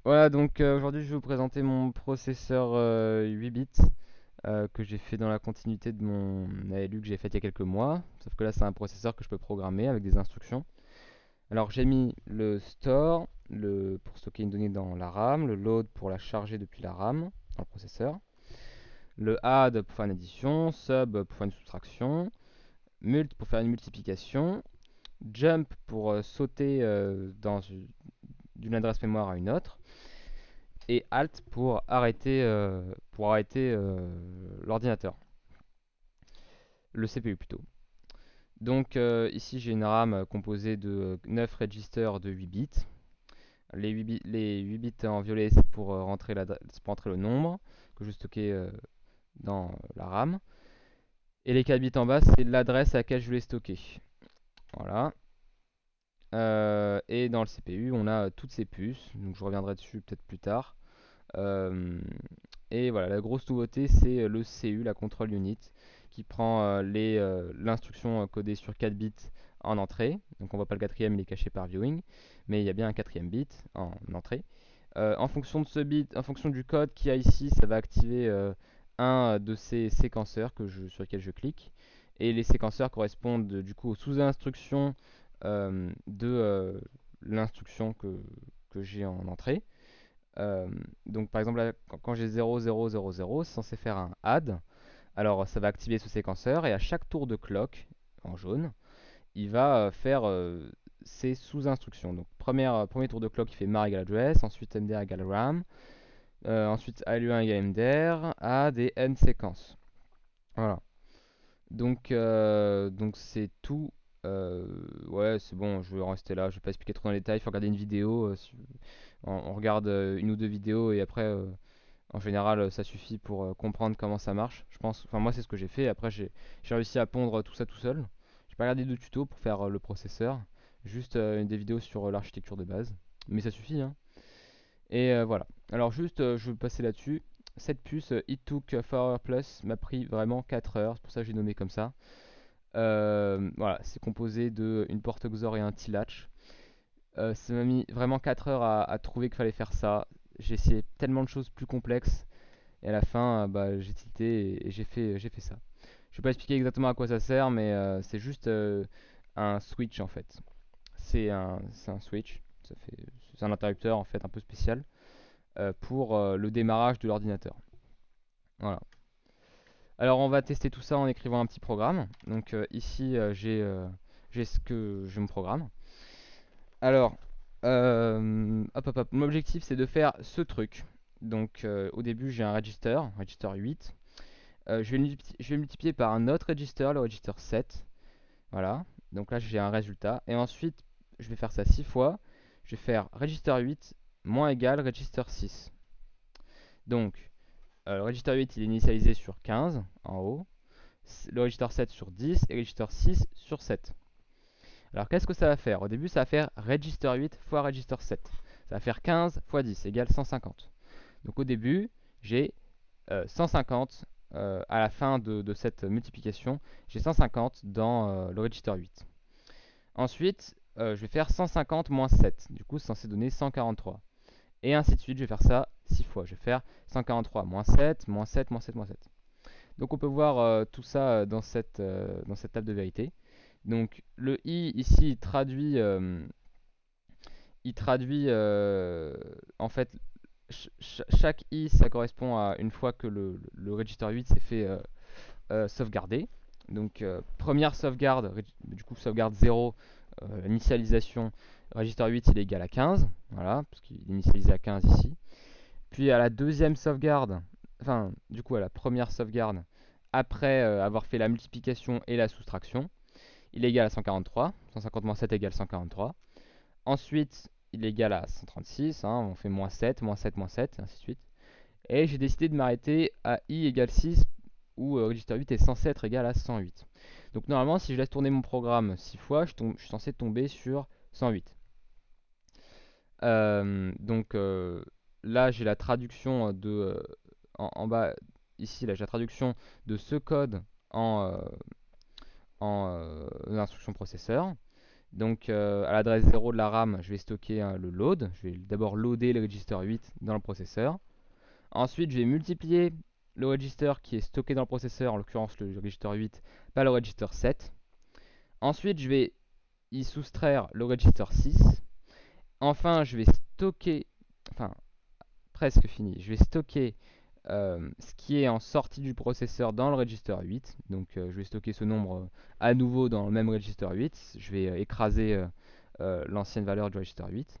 Voilà, donc aujourd'hui je vais vous présenter mon processeur 8 bits que j'ai fait dans la continuité de mon ALU que j'ai fait il y a quelques mois. Sauf que là c'est un processeur que je peux programmer avec des instructions. Alors j'ai mis le store pour stocker une donnée dans la RAM, le load pour la charger depuis la RAM dans le processeur, le add pour faire une addition, sub pour faire une soustraction, mult pour faire une multiplication, jump pour sauter d'une adresse mémoire à une autre, et Alt pour arrêter l'ordinateur, le CPU plutôt. Donc ici j'ai une RAM composée de 9 registers de 8 bits. Les 8 bits en violet c'est pour entrer le nombre que je stockais dans la RAM. Et les 4 bits en bas c'est l'adresse à laquelle je voulais stocker. Voilà. Et dans le CPU on a toutes ces puces, donc je reviendrai dessus peut-être plus tard. Euh, et voilà, la grosse nouveauté, c'est le CU, la control unit, qui prend l'instruction codée sur 4 bits en entrée. Donc on voit pas le quatrième, il est caché par viewing, mais il y a bien un quatrième bit en entrée. En fonction de ce bit, en fonction du code qu'il y a ici, ça va activer un de ces séquenceurs sur lesquels je clique. Et les séquenceurs correspondent du coup aux sous-instructions de l'instruction que j'ai en entrée. Euh, donc par exemple là, quand j'ai 0, 0, 0, 0, c'est censé faire un add. Alors ça va activer ce séquenceur et à chaque tour de clock, en jaune, il va faire ses sous-instructions. Donc premier tour de clock, il fait mar égale address, ensuite mdr égale ram, ensuite alu1 égale mdr, add et end séquence. Voilà. Donc c'est tout. Ouais, c'est bon, je vais en rester là, je vais pas expliquer trop dans les détails, il faut regarder une vidéo. On regarde une ou deux vidéos et après, en général, ça suffit pour comprendre comment ça marche. Je pense, enfin moi c'est ce que j'ai fait. Après j'ai réussi à pondre tout ça tout seul. J'ai pas regardé de tuto pour faire le processeur, juste des vidéos sur l'architecture de base. Mais ça suffit, hein. Et voilà. Alors juste, je vais passer là-dessus. Cette puce It Took 4 Hours Plus m'a pris vraiment 4 heures, c'est pour ça que j'ai nommé comme ça. Voilà, c'est composé de une porte XOR et un T-latch. Ça m'a mis vraiment 4 heures à trouver qu'il fallait faire ça. J'ai essayé tellement de choses plus complexes et à la fin, bah, j'ai tilté et j'ai fait ça. Je vais pas expliquer exactement à quoi ça sert, mais c'est juste un switch en fait. C'est un switch, c'est un interrupteur en fait un peu spécial pour le démarrage de l'ordinateur. Voilà. Alors on va tester tout ça en écrivant un petit programme. Donc ici j'ai ce que je me programme. Alors, hop hop hop, mon objectif c'est de faire ce truc. Donc au début j'ai un register 8. Je vais multiplier par un autre register, le register 7. Voilà. Donc là, j'ai un résultat. Et ensuite, je vais faire ça 6 fois. Je vais faire register 8 moins égal register 6. Donc, le register 8, il est initialisé sur 15 en haut. Le register 7 sur 10 et register 6 sur 7. Alors, qu'est-ce que ça va faire? Au début, ça va faire register 8 fois register 7. Ça va faire 15 fois 10 égale 150. Donc, au début, j'ai 150 à la fin de cette multiplication, j'ai 150 dans le register 8. Ensuite, je vais faire 150 moins 7. Du coup, c'est censé donner 143. Et ainsi de suite, je vais faire ça 6 fois. Je vais faire 143 moins 7, moins 7, moins 7, moins 7. Donc on peut voir tout ça dans cette table de vérité. Donc le i ici, il traduit en fait chaque i, ça correspond à une fois que le register 8 s'est fait sauvegarder. Donc première sauvegarde, du coup sauvegarde 0, initialisation, register 8 il est égal à 15, voilà, parce qu'il est initialisé à 15 ici. Puis à la deuxième sauvegarde, enfin du coup à la première sauvegarde, après avoir fait la multiplication et la soustraction, il est égal à 143, 150 moins 7 égale 143. Ensuite, il est égal à 136, hein, on fait moins 7, moins 7, moins 7, et ainsi de suite. Et j'ai décidé de m'arrêter à i égale 6, où register 8 est censé être égal à 108. Donc normalement, si je laisse tourner mon programme 6 fois, je suis censé tomber sur 108. Donc là, j'ai la traduction en bas, ici, là, j'ai la traduction de ce code en instruction processeur. Donc à l'adresse 0 de la RAM, je vais stocker le load. Je vais d'abord loader le register 8 dans le processeur. Ensuite, je vais multiplier le register qui est stocké dans le processeur, en l'occurrence le register 8, par le register 7. Ensuite, je vais y soustraire le register 6. Enfin, je vais stocker, enfin presque fini, je vais stocker ce qui est en sortie du processeur dans le register 8. Donc je vais stocker ce nombre à nouveau dans le même register 8. Je vais écraser l'ancienne valeur du register 8.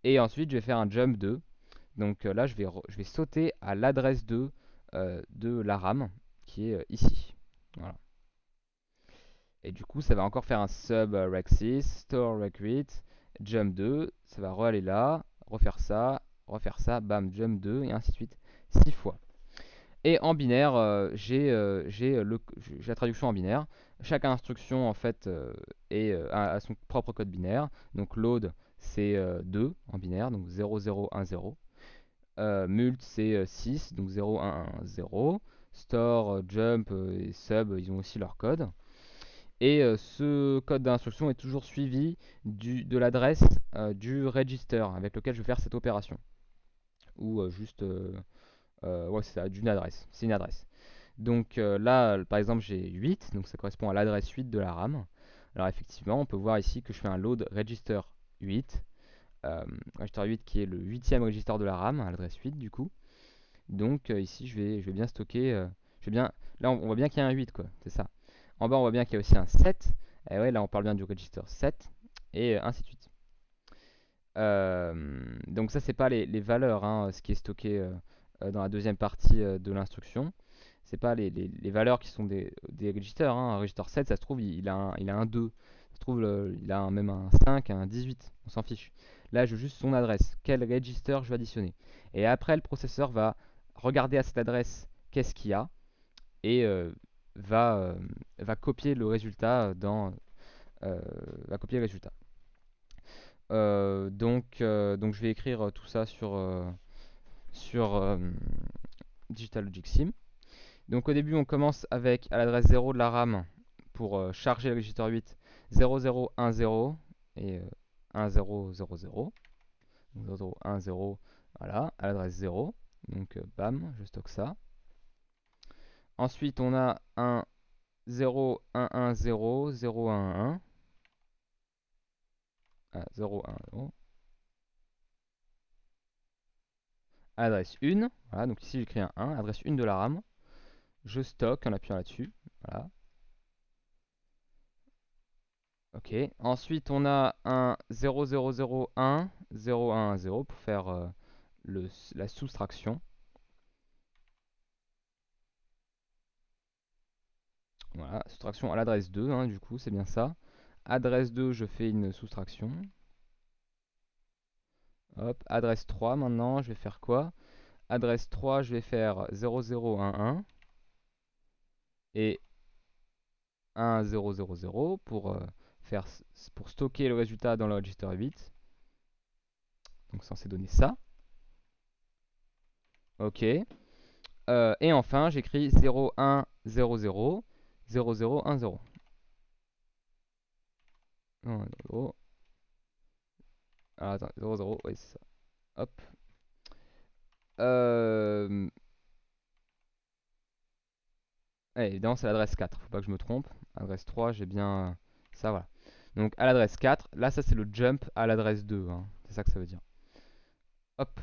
Et ensuite, je vais faire un jump 2. Donc là, je vais sauter à l'adresse 2 de la RAM qui est ici. Voilà. Et du coup, ça va encore faire un sub rec 6, store rec 8, jump 2. Ça va re-aller là, refaire ça, bam, jump 2, et ainsi de suite, 6 fois. Et en binaire, j'ai la traduction en binaire. Chaque instruction en fait a son propre code binaire. Donc load c'est 2 en binaire, donc 0, 0, 1, 0. Mult c'est 6, donc 0, 1, 1, 0. Store, jump et sub, ils ont aussi leur code. Et ce code d'instruction est toujours suivi de l'adresse du register avec lequel je vais faire cette opération. Ou juste ouais, c'est ça, d'une adresse. C'est une adresse. Donc là, par exemple, j'ai 8, donc ça correspond à l'adresse 8 de la RAM. Alors effectivement, on peut voir ici que je fais un load register 8. Register 8 qui est le 8e register de la RAM, à l'adresse 8 du coup. Donc ici, je vais bien stocker. Là, on voit bien qu'il y a un 8, quoi. C'est ça. En bas, on voit bien qu'il y a aussi un 7. Et ouais, là, on parle bien du register 7. Et ainsi de suite. Donc ça, c'est pas les valeurs, hein, ce qui est stocké dans la deuxième partie de l'instruction. C'est pas les valeurs qui sont des registers, hein. Un register 7, ça se trouve, il a un 2. Ça se trouve, il a même un 5, un 18. On s'en fiche. Là, je veux juste son adresse. Quel register je vais additionner. Et après, le processeur va regarder à cette adresse qu'est-ce qu'il y a. Et va, euh, va copier le résultat va copier le résultat. Donc je vais écrire tout ça sur Digital Logic Sim. Donc au début, on commence avec à l'adresse 0 de la RAM pour charger le register 8 0010 et 1000. Donc 0010, voilà, à l'adresse 0. Donc bam, je stocke ça. Ensuite, on a un 0110 011 010 adresse 1. Voilà, donc ici j'écris un 1, adresse 1 de la RAM. Je stocke en appuyant là-dessus. Voilà. Ok. Ensuite, on a un 0001 0110 pour faire la soustraction. Voilà, soustraction à l'adresse 2, hein, du coup, c'est bien ça. Adresse 2, je fais une soustraction. Hop, adresse 3 maintenant, je vais faire quoi? Adresse 3, je vais faire 0011 et 1000 pour stocker le résultat dans le register 8. Donc censé donner ça. Ok. Et enfin, j'écris 0100 0010. 1, 0. Ah, attends, 00, oui, c'est ça. Hop. Euh... Évidemment, c'est l'adresse 4. Faut pas que je me trompe. Adresse 3, j'ai bien ça, voilà. Donc à l'adresse 4, là, ça c'est le jump à l'adresse 2, hein. C'est ça que ça veut dire. Hop.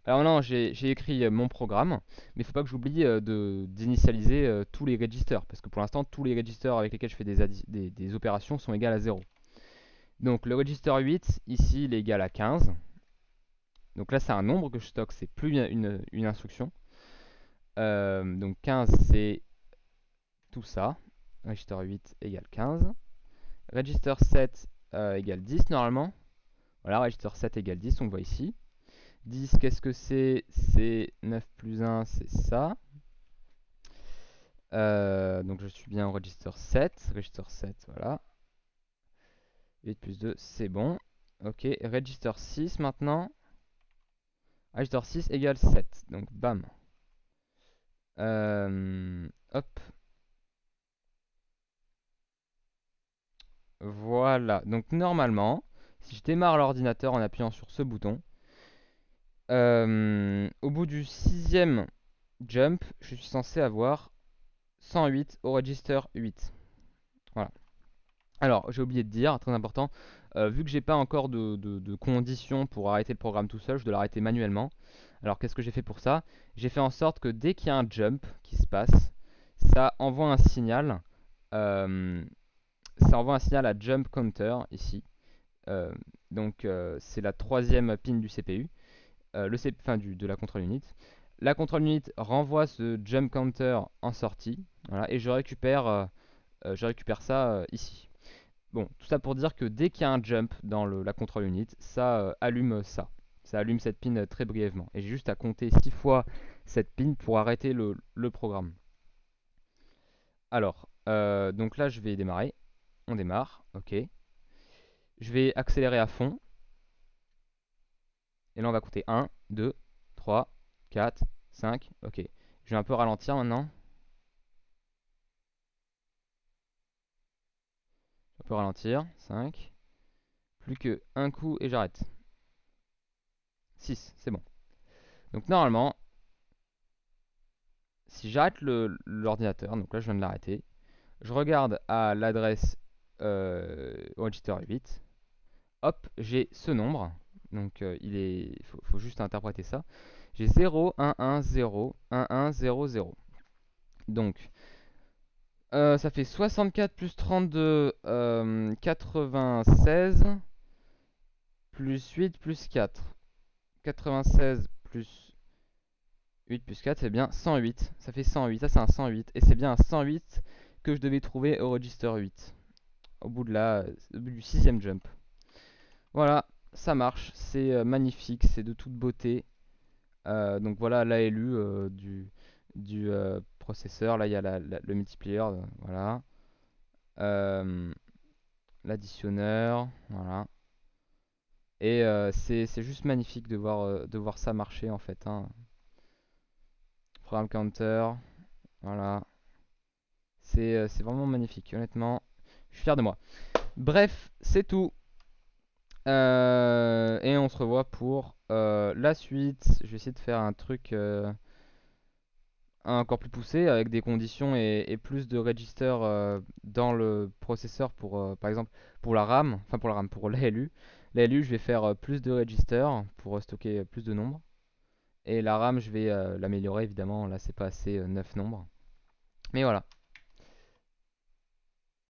Alors non, j'ai écrit mon programme, mais il faut pas que j'oublie d'initialiser tous les registers, parce que pour l'instant, tous les registers avec lesquels je fais des opérations sont égales à 0. Donc le register 8, ici, il est égal à 15. Donc là, c'est un nombre que je stocke, c'est plus une instruction. Donc 15, c'est tout ça. Register 8 égale 15. Register 7 égale 10 normalement. Voilà, register 7 égale 10, on le voit ici. 10, qu'est-ce que c'est? C'est 9 plus 1, c'est ça. Donc je suis bien au register 7. Register 7, voilà. 8 plus 2, c'est bon. Ok, register 6 maintenant. Register 6 égale 7. Donc bam. Hop. Voilà, donc normalement, si je démarre l'ordinateur en appuyant sur ce bouton, au bout du sixième jump, je suis censé avoir 108 au register 8. Voilà. Alors, j'ai oublié de dire, très important, vu que j'ai pas encore de conditions pour arrêter le programme tout seul, je dois l'arrêter manuellement. Alors, qu'est-ce que j'ai fait pour ça? J'ai fait en sorte que dès qu'il y a un jump qui se passe, ça envoie un signal. euh, Ça envoie un signal à jump counter ici. Euh, c'est la troisième pin du CPU, enfin de la control unit. La control unit renvoie ce jump counter en sortie, voilà, et je récupère ça ici. Bon, tout ça pour dire que dès qu'il y a un jump dans la control unit, ça allume ça. Ça allume cette pin très brièvement. Et j'ai juste à compter 6 fois cette pin pour arrêter le programme. Alors, donc là je vais démarrer. On démarre, ok. Je vais accélérer à fond. Et là on va compter 1, 2, 3, 4, 5, ok. Je vais un peu ralentir maintenant. Un peu ralentir, 5. Plus que un coup et j'arrête. 6, c'est bon. Donc normalement, si j'arrête l'ordinateur, donc là je viens de l'arrêter, je regarde à l'adresse register 8. Hop, j'ai ce nombre. Donc faut juste interpréter ça. J'ai 0, 1, 1, 0, 1, 1, 0, 0. Donc ça fait 64 plus 32, 96 plus 8 plus 4. 96 plus 8 plus 4, c'est bien 108. Ça fait 108. Ça, c'est un 108. Et c'est bien un 108 que je devais trouver au register 8. Au bout du sixième jump. Voilà, ça marche. C'est magnifique. C'est de toute beauté. Donc voilà l'ALU du processeur. Là, il y a le multiplier. Voilà. Euh, L'additionneur. Voilà. Et c'est juste magnifique de voir ça marcher en fait, hein. Programme counter. Voilà. C'est vraiment magnifique, honnêtement. Je suis fier de moi. Bref, c'est tout. Et on se revoit pour la suite. Je vais essayer de faire un truc encore plus poussé avec des conditions et plus de registers dans le processeur pour, par exemple, pour la RAM, enfin pour la RAM, pour l'ALU. L'ALU, je vais faire plus de registers pour stocker plus de nombres. Et la RAM, je vais l'améliorer évidemment. Là, c'est pas assez 9 nombres. Mais voilà.